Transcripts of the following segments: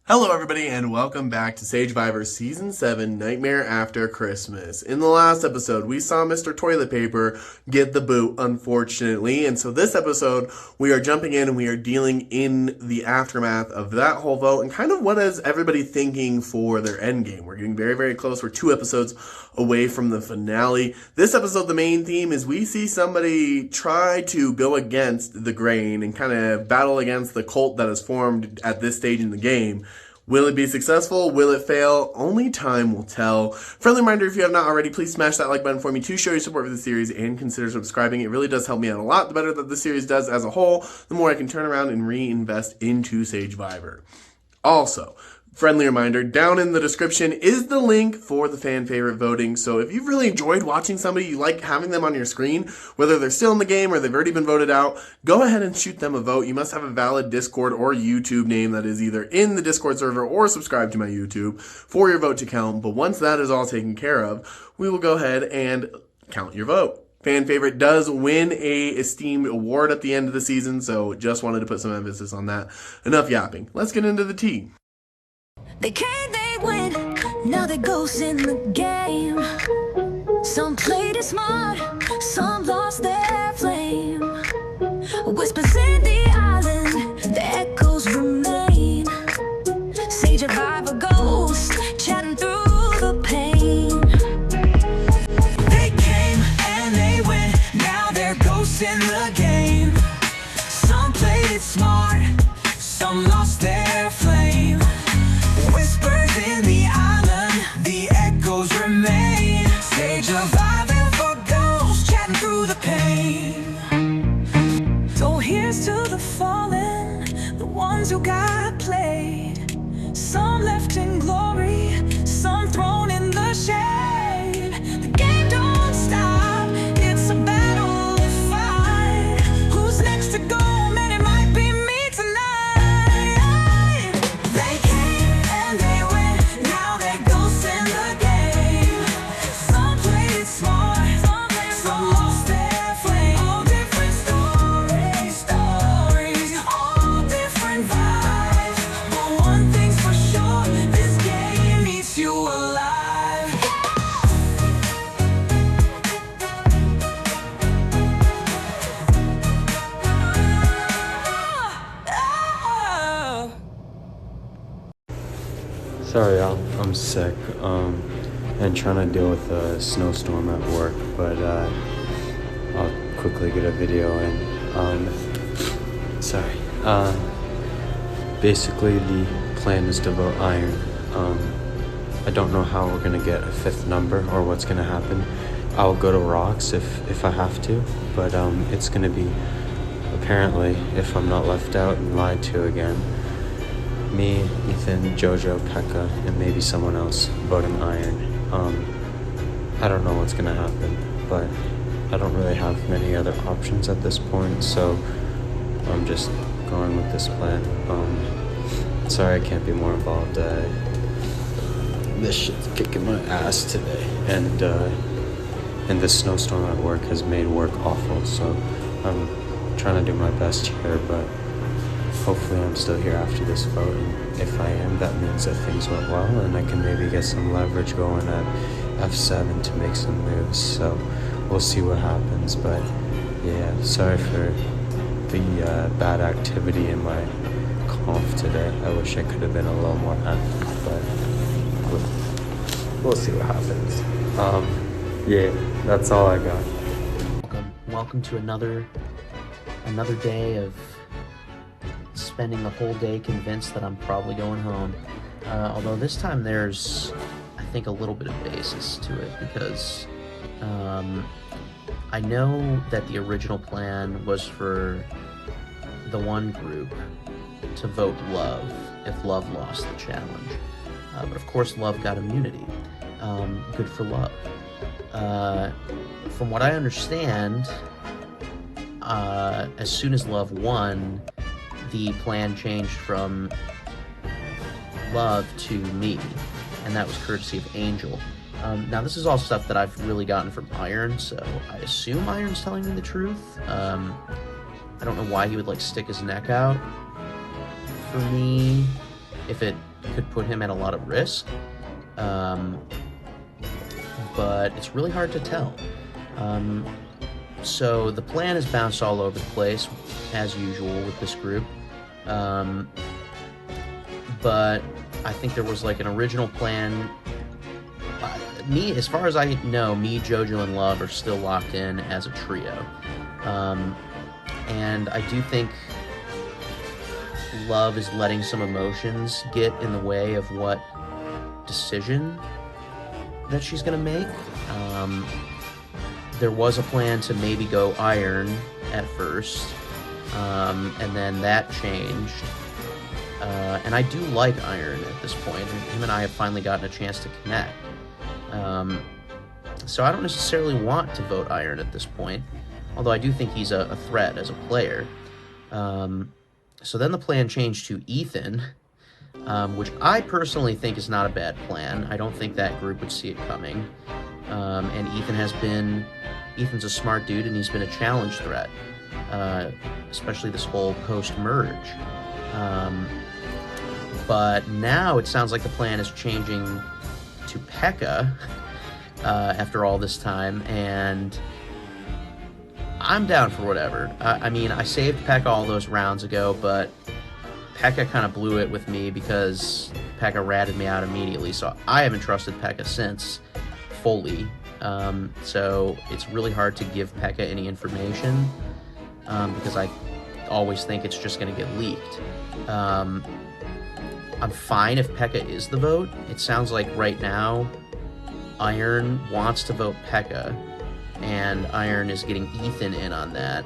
Hello everybody and welcome back to Sagevivor Season 7 Nightmare After Christmas. In the last episode, we saw Mr. Toilet Paper get the boot, unfortunately, and so this episode, we are jumping in and we are dealing in the aftermath of that whole vote and kind of what is everybody thinking for their endgame. We're getting very, very close. We're 2 episodes away from the finale. This episode, the main theme is we see somebody try to go against the grain and kind of battle against the cult that is formed at this stage in the game. Will it be successful? Will it fail? Only time will tell. Friendly reminder, if you have not already, please smash that like button for me to show your support for the series and consider subscribing. It really does help me out a lot. The better that the series does as a whole, the more I can turn around and reinvest into Sagevivor. Also, friendly reminder, down in the description is the link for the fan favorite voting. So if you've really enjoyed watching somebody, you like having them on your screen, whether they're still in the game or they've already been voted out, go ahead and shoot them a vote. You must have a valid Discord or YouTube name that is either in the Discord server or subscribed to my YouTube for your vote to count. But once that is all taken care of, we will go ahead and count your vote. Fan favorite does win a esteemed award at the end of the season, so just wanted to put some emphasis on that. Enough yapping. Let's get into the tea. They came, they went, now they're ghosts in the game. Some played it smart, some lost their flame. Whispers in the island, the echoes remain. Sagevivor ghosts, chatting through the pain. They came and they went, now they're ghosts in the game. Some played it smart, some lost their flame. Whispers in the island, the echoes remain. Sagevivor for ghosts, chatting through the pain. So here's to the fallen, the ones who got played. Some left in glory, some thrown in the shade. The game don't stop, it's a battle to fight. Who's next to go? Man, it might be me tonight. They came and they went, now they're ghosts in the game. Some played it smart, some lost their flame. All different stories, all different vibes. But one thing's for sure, this game eats you alive. Sorry, I'm sick, and trying to deal with a snowstorm at work, but I'll quickly get a video in. Sorry. Basically, the plan is to vote iron. I don't know how we're gonna get a 5th number or what's gonna happen. I'll go to rocks if I have to, but it's gonna be, apparently, if I'm not left out and lied to again, me, Ethan, Jojo, Pekka, and maybe someone else voting iron. I don't know what's gonna happen, but I don't really have many other options at this point, so I'm just going with this plan. Sorry I can't be more involved. This shit's kicking my ass today, and this snowstorm at work has made work awful, so I'm trying to do my best here, but hopefully I'm still here after this vote, and if I am, that means that things went well, and I can maybe get some leverage going at F7 to make some moves, so we'll see what happens. But yeah, sorry for the bad activity in my conf today. I wish I could have been a little more active, but we'll see what happens. Yeah, that's all I got. Welcome to another day of spending the whole day convinced that I'm probably going home. Although this time there's, I think, a little bit of basis to it, because I know that the original plan was for the one group to vote Love if Love lost the challenge. But of course Love got immunity. Good for Love. From what I understand, as soon as Love won, the plan changed from Love to me, and that was courtesy of Angel. Now this is all stuff that I've really gotten from Iron, so I assume Iron's telling me the truth. I don't know why he would like stick his neck out for me if it could put him at a lot of risk. But it's really hard to tell. So the plan is bounced all over the place, as usual with this group. But I think there was like an original plan. As far as I know, me, JoJo, and Love are still locked in as a trio. And I do think Love is letting some emotions get in the way of what decision that she's going to make. There was a plan to maybe go Iron at first, and then that changed. And I do like Iron at this point. Him and I have finally gotten a chance to connect. So I don't necessarily want to vote Iron at this point, although I do think he's a threat as a player. So then the plan changed to Ethan, which I personally think is not a bad plan. I don't think that group would see it coming. And Ethan's a smart dude, and he's been a challenge threat, especially this whole post-merge. But now it sounds like the plan is changing to Pekka after all this time, and I'm down for whatever. I mean, I saved Pekka all those rounds ago, but Pekka kind of blew it with me because Pekka ratted me out immediately, so I haven't trusted Pekka since fully. So it's really hard to give Pekka any information because I always think it's just going to get leaked. I'm fine if Pekka is the vote. It sounds like right now Iron wants to vote Pekka, and Iron is getting Ethan in on that,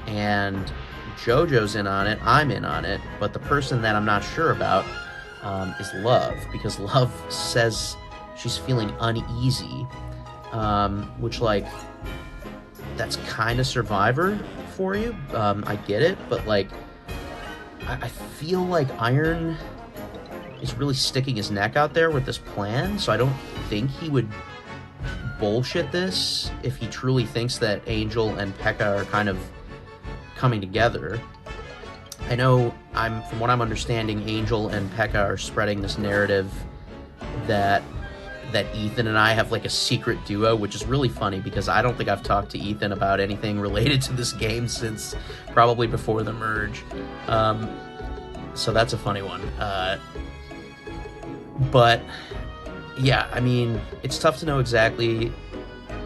and JoJo's in on it, I'm in on it, but the person that I'm not sure about is Love, because Love says she's feeling uneasy, which, like, that's kind of Survivor for you. I get it, but, like, I feel like Iron is really sticking his neck out there with this plan, so I don't think he would bullshit this if he truly thinks that Angel and Pekka are kind of coming together. I know, from what I'm understanding, Angel and Pekka are spreading this narrative that Ethan and I have like a secret duo, which is really funny because I don't think I've talked to Ethan about anything related to this game since probably before the merge. So that's a funny one. But yeah, I mean, it's tough to know exactly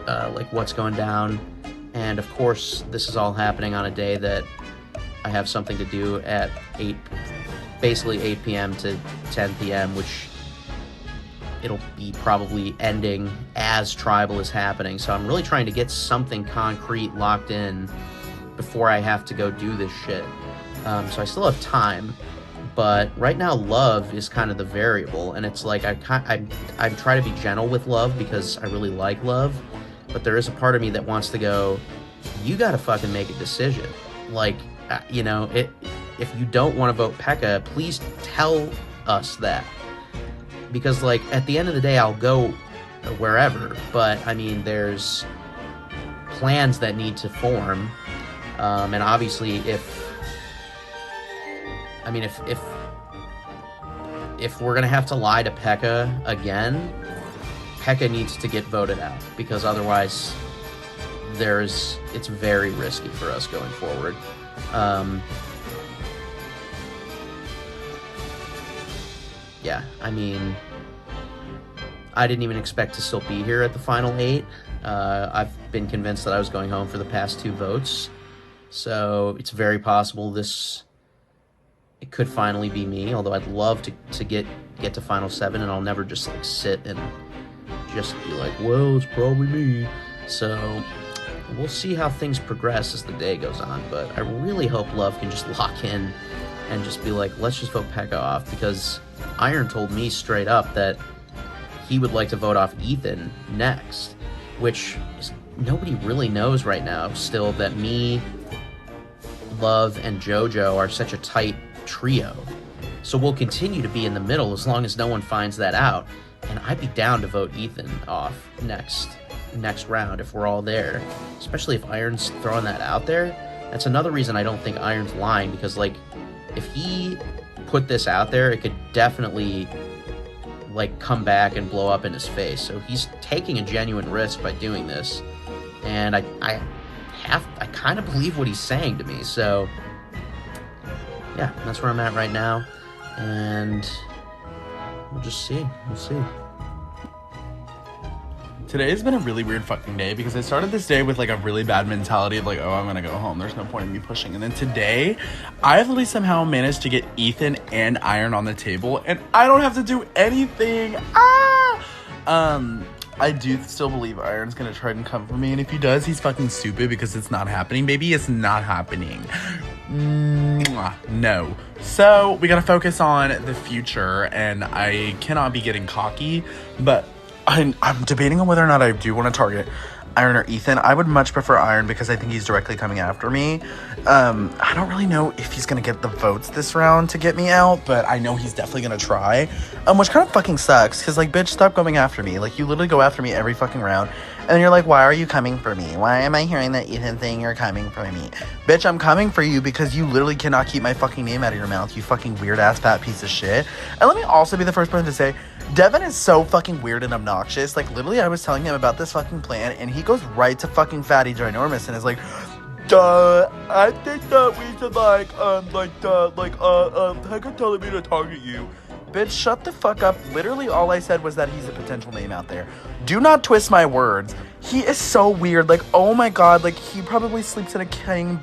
like what's going down, and of course this is all happening on a day that I have something to do at basically 8 p.m. to 10 p.m., which it'll be probably ending as Tribal is happening, so I'm really trying to get something concrete locked in before I have to go do this shit. So I still have time, but right now Love is kind of the variable, and it's like I'm trying to be gentle with Love because I really like Love, but there is a part of me that wants to go, you gotta fucking make a decision. Like, you know, if you don't want to vote Pekka, please tell us that. Because, like, at the end of the day, I'll go wherever, but, I mean, there's plans that need to form, and obviously if we're gonna have to lie to Pekka again, Pekka needs to get voted out, because otherwise it's very risky for us going forward. Yeah, I mean, I didn't even expect to still be here at the final 8. I've been convinced that I was going home for the past 2 votes, so it's very possible it could finally be me, although I'd love to get to final 7, and I'll never just like sit and just be like, well, it's probably me. So we'll see how things progress as the day goes on, but I really hope Love can just lock in and just be like, let's just vote Pekka off, because Iron told me straight up that he would like to vote off Ethan next, which is, nobody really knows right now still that me, Love, and JoJo are such a tight trio. So we'll continue to be in the middle as long as no one finds that out, and I'd be down to vote Ethan off next round if we're all there, especially if Iron's throwing that out there. That's another reason I don't think Iron's lying, because, like, if he put this out there, it could definitely like come back and blow up in his face. So he's taking a genuine risk by doing this, and I kind of believe what he's saying to me. So yeah, that's where I'm at right now, and we'll just see. We'll see. Today has been a really weird fucking day because I started this day with like a really bad mentality of like, oh, I'm gonna go home. There's no point in me pushing. And then today, I have literally somehow managed to get Ethan and Iron on the table, and I don't have to do anything. I do still believe Iron's gonna try and come for me, and if he does, he's fucking stupid because it's not happening, baby. It's not happening. No. So we gotta focus on the future, and I cannot be getting cocky, but I'm debating on whether or not I do want to target Iron or Ethan. I would much prefer Iron because I think he's directly coming after me. I don't really know if he's going to get the votes this round to get me out, but I know he's definitely going to try. Which kind of fucking sucks because, like, bitch, stop going after me. Like, you literally go after me every fucking round. And then you're like, why are you coming for me? Why am I hearing that Ethan thing? You're coming for me. Bitch, I'm coming for you because you literally cannot keep my fucking name out of your mouth, you fucking weird-ass fat piece of shit. And let me also be the first person to say, Devin is so fucking weird and obnoxious. Like, literally, I was telling him about this fucking plan, and he goes right to fucking Fatty Ginormous and is like, I think that we should, Pekka telling me to target you. Bitch, shut the fuck up. Literally, all I said was that he's a potential name out there. Do not twist my words. He is so weird. Like, oh my god, like, he probably sleeps in a king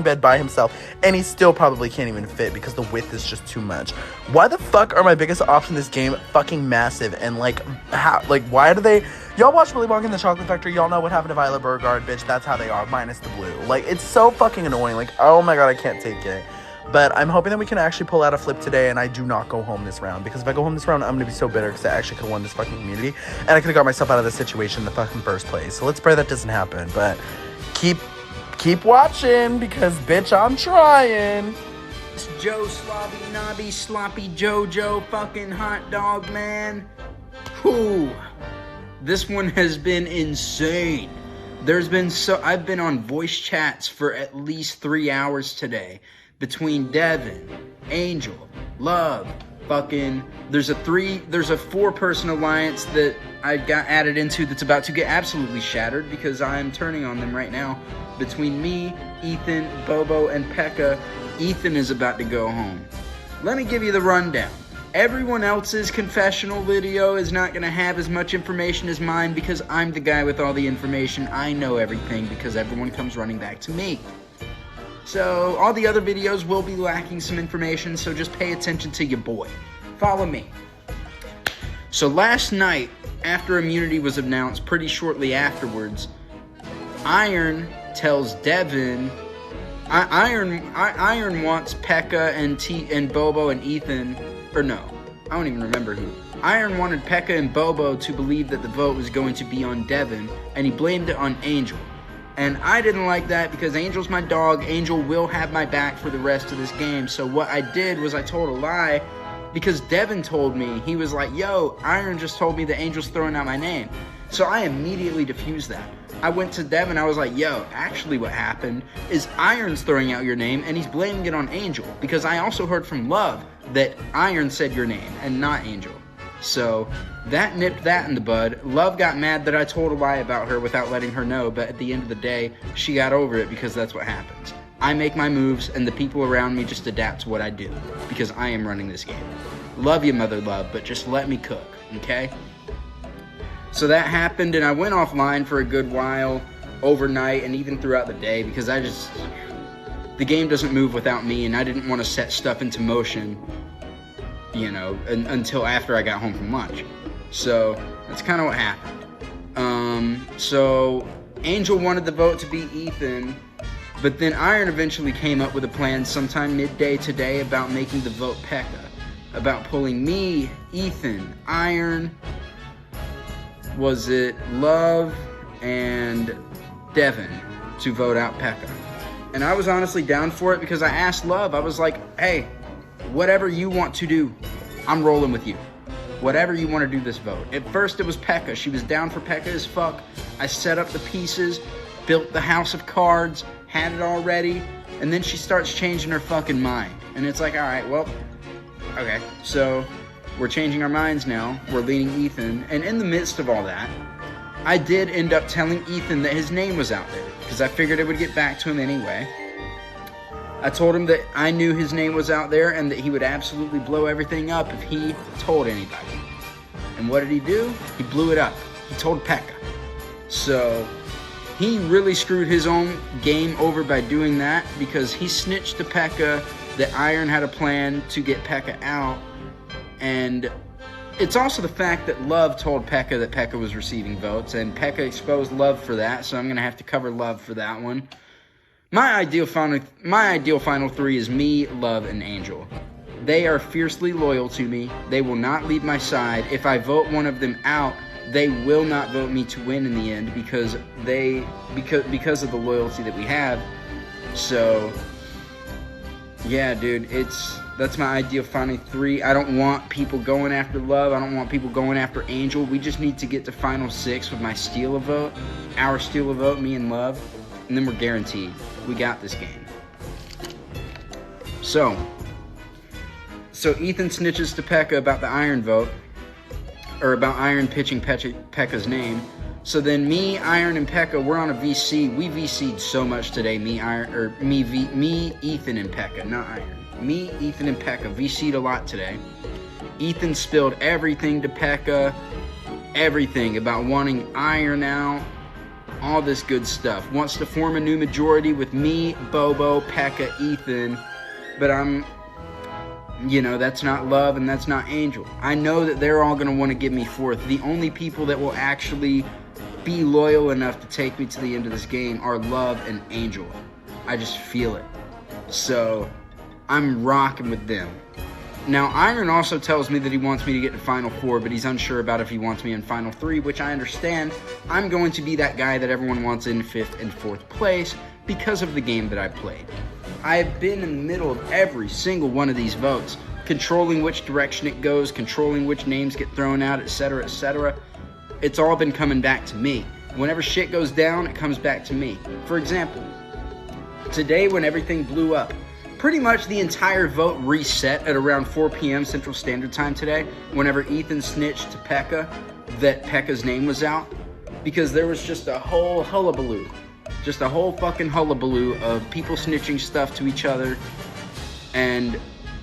bed by himself, and he still probably can't even fit because the width is just too much. Why the fuck are my biggest options in this game fucking massive? And, like, how, like, why do they... Y'all watch Willy Wonka and the Chocolate Factory, y'all know what happened to Violet Beauregarde, bitch. That's how they are, minus the blue. Like, it's so fucking annoying. Like, oh my god, I can't take it. But I'm hoping that we can actually pull out a flip today and I do not go home this round. Because if I go home this round, I'm going to be so bitter because I actually could have won this fucking community. And I could have got myself out of this situation in the fucking first place. So let's pray that doesn't happen. But keep watching because, bitch, I'm trying. It's Joe Sloppy Nobby Sloppy Jojo fucking hot dog, man. Whew. This one has been insane. I've been on voice chats for at least 3 hours today. Between Devin, Angel, Love, there's a 4-person alliance that I got added into that's about to get absolutely shattered because I'm turning on them right now. Between me, Ethan, Bobo, and Pekka, Ethan is about to go home. Let me give you the rundown. Everyone else's confessional video is not going to have as much information as mine because I'm the guy with all the information. I know everything because everyone comes running back to me. So, all the other videos will be lacking some information, so just pay attention to your boy. Follow me. So last night, after immunity was announced pretty shortly afterwards, Iron tells Devin... Iron wants Pekka and Bobo and Ethan... Or no, I don't even remember who. Iron wanted Pekka and Bobo to believe that the vote was going to be on Devin, and he blamed it on Angel. And I didn't like that because Angel's my dog. Angel will have my back for the rest of this game. So what I did was I told a lie because Devin told me. He was like, yo, Iron just told me that Angel's throwing out my name. So I immediately diffused that. I went to Devin. I was like, yo, actually what happened is Iron's throwing out your name and he's blaming it on Angel. Because I also heard from Love that Iron said your name and not Angel. So that nipped that in the bud. Love got mad that I told a lie about her without letting her know, but at the end of the day, she got over it because that's what happens. I make my moves, and the people around me just adapt to what I do, because I am running this game. Love you, Mother Love, but just let me cook, okay? So that happened, and I went offline for a good while, overnight, and even throughout the day, because the game doesn't move without me, and I didn't want to set stuff into motion, you know, until after I got home from lunch. So that's kind of what happened. So Angel wanted the vote to be Ethan, but then Iron eventually came up with a plan sometime midday today about making the vote Pekka, about pulling me, Ethan, Iron, was it Love, and Devin to vote out Pekka. And I was honestly down for it because I asked Love, I was like, hey, whatever you want to do, I'm rolling with you. Whatever you want to do this vote. At first it was Pekka. She was down for Pekka as fuck. I set up the pieces, built the house of cards, had it all ready, and then she starts changing her fucking mind. And it's like, alright, well, Okay, so we're changing our minds now. We're leaning Ethan. And in the midst of all that, I did end up telling Ethan that his name was out there, because I figured it would get back to him anyway. I told him that I knew his name was out there and that he would absolutely blow everything up if he told anybody. And what did he do? He blew it up. He told Pekka. So he really screwed his own game over by doing that, because he snitched to Pekka that Iron had a plan to get Pekka out. And it's also the fact that Love told Pekka that Pekka was receiving votes, and Pekka exposed Love for that, so I'm going to have to cover Love for that one. My ideal final three is me, Love, and Angel. They are fiercely loyal to me. They will not leave my side. If I vote one of them out, they will not vote me to win in the end, because of the loyalty that we have. So yeah, dude, that's my ideal final three. I don't want people going after Love. I don't want people going after Angel. We just need to get to final six with my steal a vote, our steal a vote, me and Love, and then we're guaranteed. We got this game. So Ethan snitches to Pekka about the Iron vote, or about Iron pitching Pekka's name. So then me, Iron, and Pekka, we're on a VC. We VC'd so much today. Me, Ethan, and Pekka, not Iron. Me, Ethan, and Pekka VC'd a lot today. Ethan spilled everything to Pekka, everything about wanting Iron out, all this good stuff. Wants to form a new majority with me, Bobo, Pekka, Ethan, but that's not Love and that's not Angel. I know that they're all going to want to give me fourth. The only people that will actually be loyal enough to take me to the end of this game are Love and Angel. I just feel it. So I'm rocking with them. Now, Iron also tells me that he wants me to get to Final Four, but he's unsure about if he wants me in Final Three, which I understand. I'm going to be that guy that everyone wants in 5th and 4th place because of the game that I played. I've been in the middle of every single one of these votes, controlling which direction it goes, controlling which names get thrown out, etc., etc. It's all been coming back to me. Whenever shit goes down, it comes back to me. For example, today when everything blew up, pretty much the entire vote reset at around 4 p.m. Central Standard Time today, whenever Ethan snitched to Pekka that Pekka's name was out, because there was just a whole hullabaloo. Just a whole fucking hullabaloo of people snitching stuff to each other, and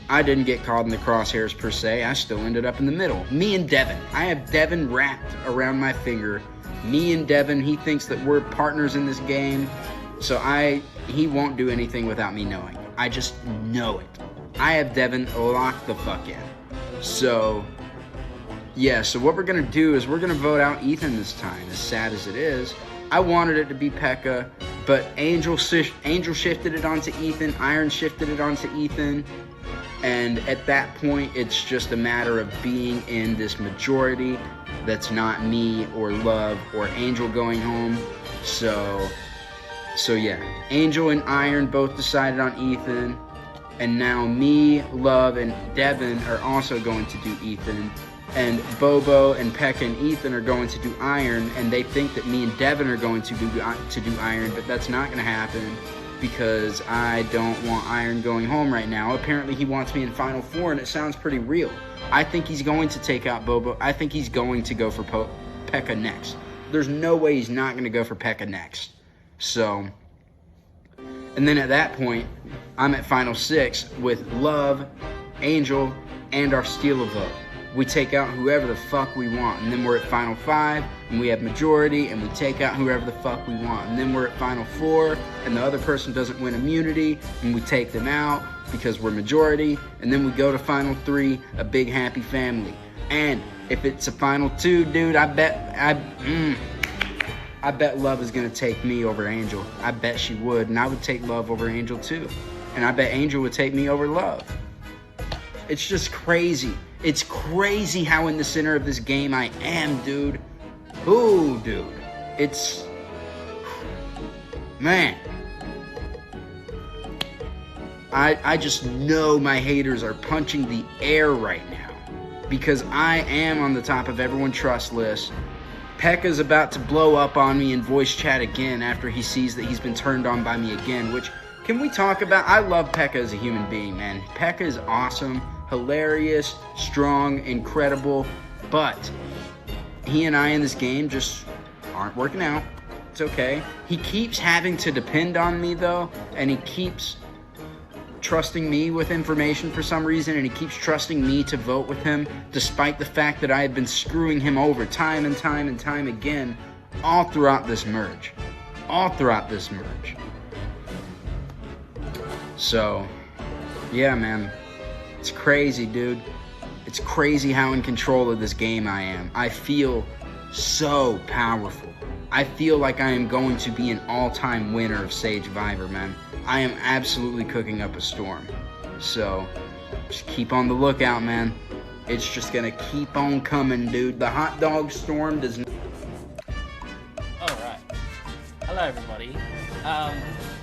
I didn't get caught in the crosshairs per se. I still ended up in the middle. Me and Devin. I have Devin wrapped around my finger. Me and Devin, he thinks that we're partners in this game, so he won't do anything without me knowing. I just know it. I have Devin locked the fuck in. So, yeah, so what we're going to do is we're going to vote out Ethan this time, as sad as it is. I wanted it to be Pekka, but Angel shifted it onto Ethan, Iron shifted it onto Ethan, and at that point, it's just a matter of being in this majority that's not me or Love or Angel going home. So yeah, Angel and Iron both decided on Ethan, and now me, Love, and Devin are also going to do Ethan. And Bobo and Pekka and Ethan are going to do Iron, and they think that me and Devin are going to do Iron, but that's not going to happen because I don't want Iron going home right now. Apparently he wants me in Final Four, and it sounds pretty real. I think he's going to take out Bobo. I think he's going to go for Pekka next. There's no way he's not going to go for Pekka next. So, and then at that point, I'm at Final Six with Love, Angel, and our steal a vote. We take out whoever the fuck we want, and then we're at Final Five, and we have majority, and we take out whoever the fuck we want, and then we're at Final Four, and the other person doesn't win immunity, and we take them out because we're majority, and then we go to Final Three, a big happy family. And if it's a Final Two, dude, I bet Love is gonna take me over Angel. I bet she would, and I would take Love over Angel too, and I bet Angel would take me over Love. It's just crazy. It's crazy how in the center of this game I am, dude. Ooh, dude. It's... Man. I just know my haters are punching the air right now. Because I am on the top of everyone trust list. Pekka's about to blow up on me in voice chat again after he sees that he's been turned on by me again, which... Can we talk about... I love Pekka as a human being, man. Pekka is awesome, hilarious, strong, incredible, but he and I in this game just aren't working out. It's okay. He keeps having to depend on me though, and he keeps trusting me with information for some reason, and he keeps trusting me to vote with him, despite the fact that I have been screwing him over time and time and time again, all throughout this merge. So, yeah, man. It's crazy, dude. It's crazy how in control of this game I am. I feel so powerful. I feel like I am going to be an all-time winner of Sagevivor, man. I am absolutely cooking up a storm. So, just keep on the lookout, man. It's just gonna keep on coming, dude. The hot dog storm does not... Alright. Hello, everybody.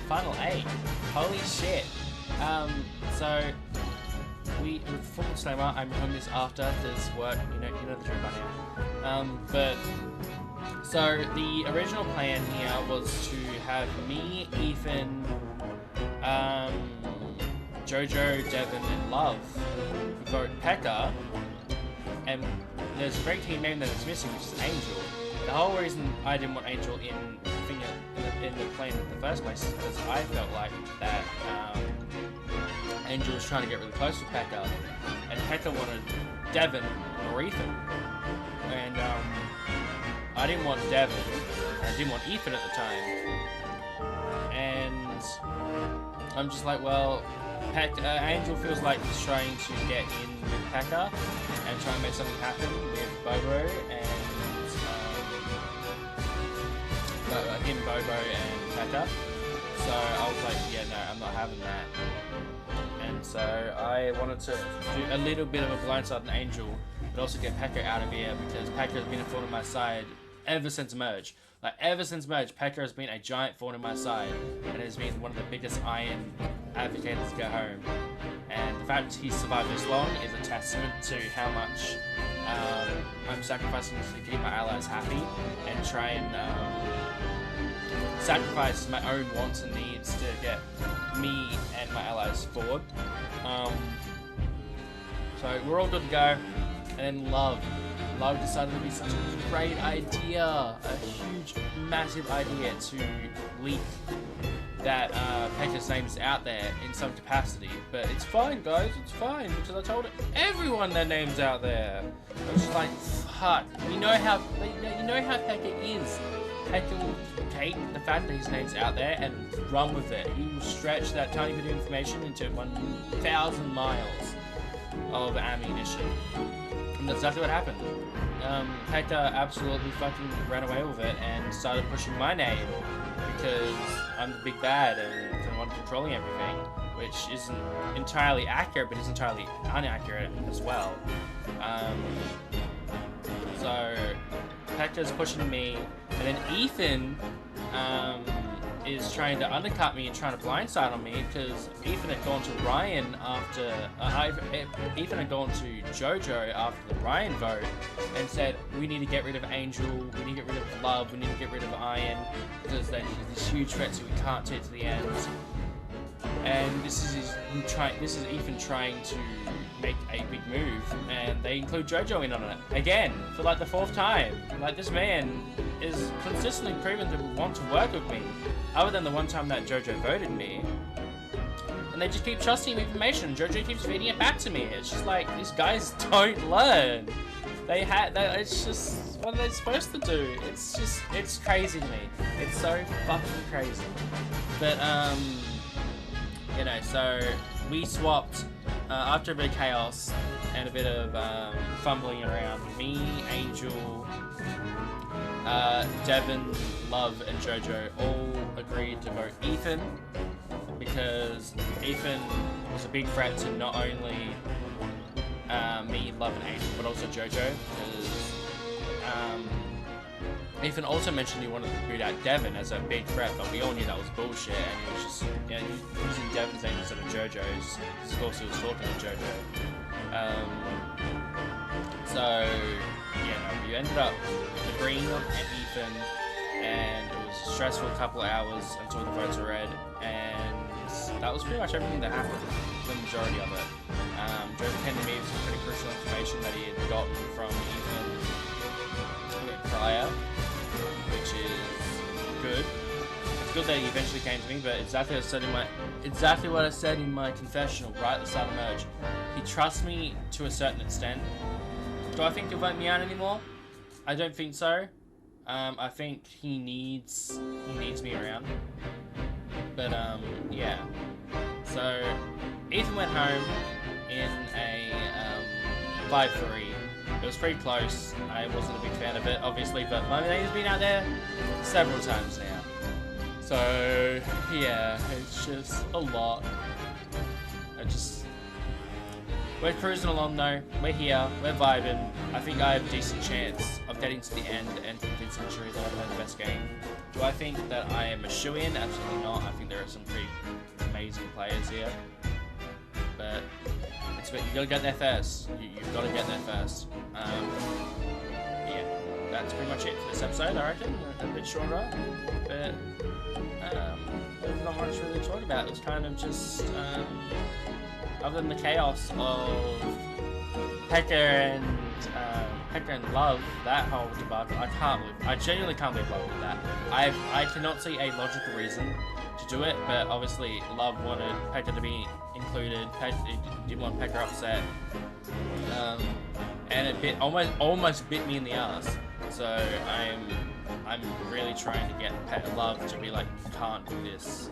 Final 8. Holy shit. So, full disclaimer, I'm recording this after this work, you know the drill by now. But, so, the original plan here was to have me, Ethan, Jojo, Devin, and Love vote Pekka, and there's a great team name that is missing, which is Angel. The whole reason I didn't want Angel in the plan in the first place is because I felt like that Angel was trying to get really close with Pekka, and Pekka wanted Devin or Ethan, and I didn't want Devin, and I didn't want Ethan at the time, and I'm just like, well, Angel feels like he's trying to get in with Pekka and try and make something happen with Bobo and him, Bobo and Pekka. So I was like, yeah, no, I'm not having that. And so I wanted to do a little bit of a blindside on Angel, but also get Pekka out of here because Pekka has been a thorn in my side ever since Merge. Like, ever since Merge, Pekka has been a giant thorn in my side, and has been one of the biggest Iron advocates to go home. And the fact he's survived this long is a testament to how much I'm sacrificing to keep my allies happy, and try and sacrifice my own wants and needs to get me and my allies forward. So we're all good to go, and then Love decided to be such a great idea, a huge, massive idea to leak that Pekka's name is out there in some capacity. But it's fine, guys, it's fine, because I told everyone their name's out there. I was just like, fuck, you know how Pekka is. Pekka will take the fact that his name's out there and run with it. He will stretch that tiny bit of information into 1,000 miles of ammunition. And that's exactly what happened. Pekka absolutely fucking ran away with it and started pushing my name because I'm the big bad and the one controlling everything, which isn't entirely accurate, but is entirely inaccurate as well. So Pekka's pushing me, and then Ethan is trying to undercut me and trying to blindside on me because Ethan had gone to Ryan after Ethan had gone to Jojo after the Ryan vote and said we need to get rid of Angel, we need to get rid of Love, we need to get rid of Iron because they're these huge threats that we can't take to the end. And this is Ethan trying to make a big move, and they include Jojo in on it again for like the 4th time. Like, this man is consistently proven to want to work with me, other than the one time that Jojo voted me. And they just keep trusting me information. Jojo keeps feeding it back to me. It's just like, these guys don't learn. It's just what they're supposed to do. It's crazy to me. It's so fucking crazy. But you know, so we swapped after a bit of chaos and a bit of fumbling around. Me, Angel, Devin, Love, and Jojo all agreed to vote Ethan because Ethan was a big threat to not only me, Love, and Angel, but also Jojo because Ethan also mentioned he wanted to boot out Devin as a big threat, but we all knew that was bullshit, and he was just using Devin's name instead of Jojo's, because of course he was talking to Jojo. So, yeah, no, we ended up agreeing on Ethan, and it was a stressful couple of hours until the votes were read, and that was pretty much everything that happened, the majority of it. Joseph handed me some pretty crucial information that he had gotten from Ethan prior, which is good. It's good that he eventually came to me, but exactly what I said in my confessional right at the start of merge. He trusts me to a certain extent. Do I think he'll vote me out anymore? I don't think so. I think he needs me around. But yeah. So Ethan went home in a 5-3. It was pretty close. I wasn't a big fan of it, obviously, but my name's been out there several times now. So yeah, it's just a lot. We're cruising along though. We're here. We're vibing. I think I have a decent chance of getting to the end and convincing the jury that I played the best game. Do I think that I am a shoo-in? Absolutely not. I think there are some pretty amazing players here. But you gotta get there first. You've got to get there first. Yeah, that's pretty much it for this episode, I reckon. A bit shorter, but there's not much really to talk about. It's kind of just other than the chaos of Pekka and Love, that whole debacle, I genuinely can't believe Love did that. I cannot see a logical reason to do it, but obviously Love wanted Pekka to be included. He didn't want Pekka upset, and it almost bit me in the ass. So I'm really trying to get Love to be like, you can't do this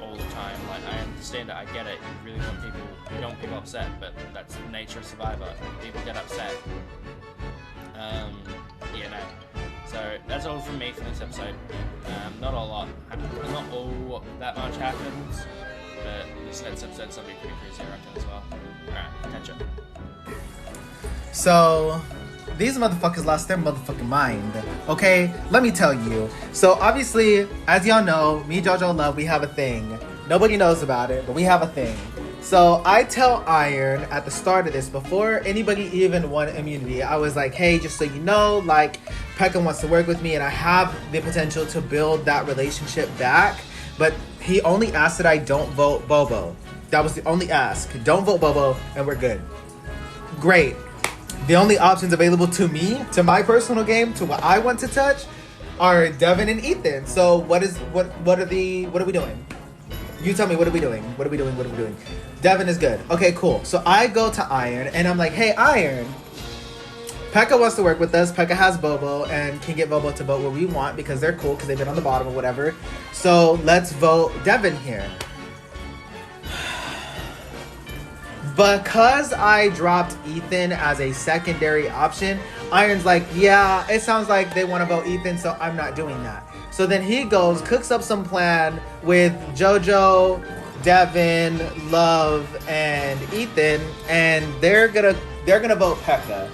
all the time. Like, I understand it, I get it. You really want people, you don't want people upset, but that's the nature of Survivor. People get upset. Yeah, no. So that's all from me for this episode. Not a lot happened. Not all that much happens, but this next episode's gonna be pretty crazy, I reckon, as well. Alright, catch up. So, these motherfuckers lost their motherfucking mind. Okay, let me tell you. So obviously, as y'all know, me, JoJo, and Love, we have a thing. Nobody knows about it, but we have a thing. So I tell Iron at the start of this, before anybody even won immunity, I was like, hey, just so you know, like, Pekka wants to work with me and I have the potential to build that relationship back. But he only asked that I don't vote Bobo. That was the only ask. Don't vote Bobo and we're good. Great. The only options available to me, to my personal game, to what I want to touch, are Devin and Ethan. So what are we doing? You tell me, what are we doing? What are we doing? Devin is good. Okay, cool. So I go to Iron and I'm like, hey, Iron, Pekka wants to work with us. Pekka has Bobo and can get Bobo to vote where we want because they're cool because they've been on the bottom or whatever. So let's vote Devin here. Because I dropped Ethan as a secondary option, Iron's like, yeah, it sounds like they want to vote Ethan, so I'm not doing that. So then he goes, cooks up some plan with JoJo, Devin, Love, and Ethan, and they're gonna vote Pekka.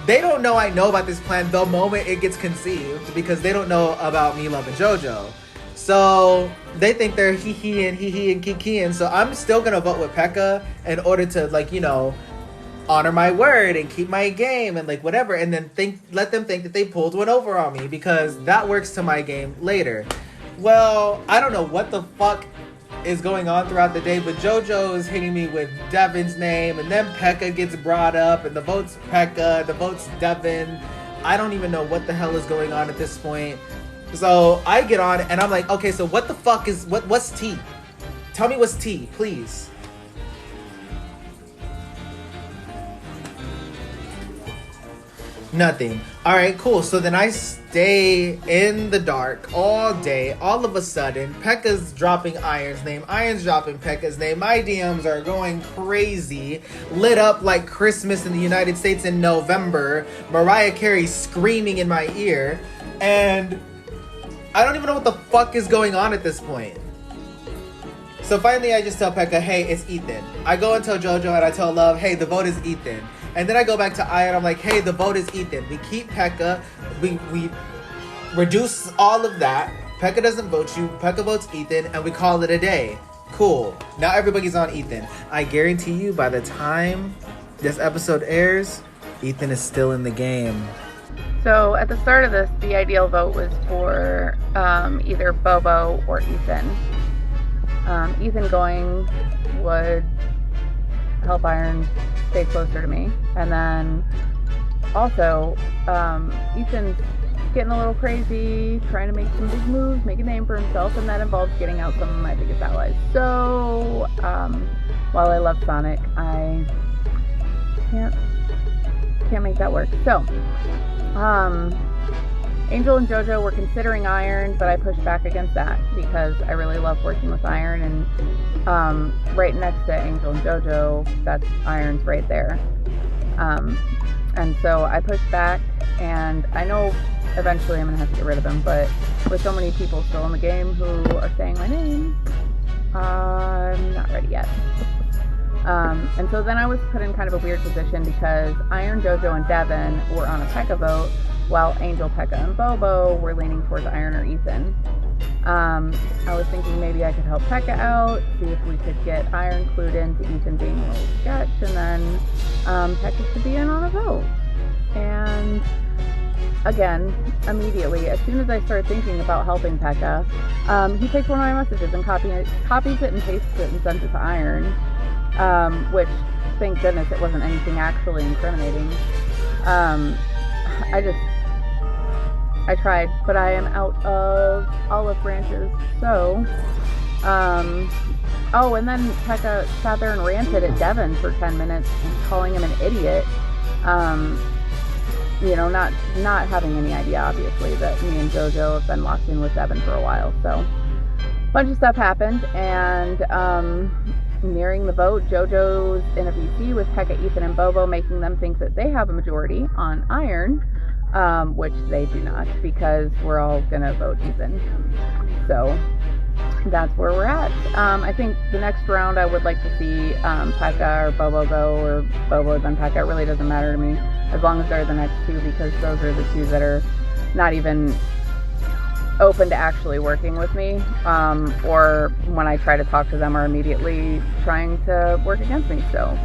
They don't know I know about this plan the moment it gets conceived because they don't know about me, Love, and JoJo. So they think they're hee and kiki, and so I'm still gonna vote with Pekka in order to, like, you know, honor my word and keep my game and like whatever, and then let them think that they pulled one over on me because that works to my game later. Well, I don't know what the fuck is going on throughout the day, but JoJo is hitting me with Devin's name, and then Pekka gets brought up, and the vote's Pekka, the vote's Devin. I don't even know what the hell is going on at this point. So I get on and I'm like, okay, so what the fuck is, what's T? Tell me what's T, please. Nothing. All right, cool. So then I stay in the dark all day. All of a sudden, Pekka's dropping Iron's name. Iron's dropping Pekka's name. My DMs are going crazy. Lit up like Christmas in the United States in November. Mariah Carey screaming in my ear. And I don't even know what the fuck is going on at this point. So finally, I just tell Pekka, hey, it's Ethan. I go and tell JoJo and I tell Love, hey, the vote is Ethan. And then I go back to Iron. I'm like, hey, the vote is Ethan. We keep Pekka. We reduce all of that. Pekka doesn't vote you. Pekka votes Ethan. And we call it a day. Cool. Now everybody's on Ethan. I guarantee you by the time this episode airs, Ethan is still in the game. So at the start of this, the ideal vote was for either Bobo or Ethan. Ethan going would help Iron stay closer to me. And then also, Ethan's getting a little crazy, trying to make some big moves, make a name for himself, and that involves getting out some of my biggest allies. So, while I love Sonic, I can't make that work. So, Angel and JoJo were considering Iron, but I pushed back against that because I really love working with Iron, and right next to Angel and JoJo, that's Iron's right there. And so I pushed back, and I know eventually I'm going to have to get rid of him, but with so many people still in the game who are saying my name, I'm not ready yet. And so then I was put in kind of a weird position because Iron, JoJo, and Devin were on a P.E.K.K.A vote, while Angel, P.E.K.K.A, and Bobo were leaning towards Iron or Ethan. I was thinking maybe I could help P.E.K.K.A out, see if we could get Iron clued into Ethan being a little sketch, and then P.E.K.K.A could be in on a vote. And again, immediately, as soon as I started thinking about helping P.E.K.K.A, he takes one of my messages and copies it and pastes it and sends it to Iron, which, thank goodness, it wasn't anything actually incriminating. I tried, but I am out of olive branches, so, oh, and then P.E.K.K.A sat there and ranted at Devin for 10 minutes, calling him an idiot, you know, not having any idea, obviously, that me and JoJo have been locked in with Devin for a while, so, a bunch of stuff happened, and, nearing the vote, JoJo's in a VC with P.E.K.K.A, Ethan, and Bobo, making them think that they have a majority on Iron, which they do not, because we're all gonna vote Ethan. So that's where we're at. I think the next round I would like to see P.E.K.K.A or Bobo go, or Bobo then P.E.K.K.A. It really doesn't matter to me, as long as they're the next two, because those are the two that are not even open to actually working with me, or when I try to talk to them are immediately trying to work against me. So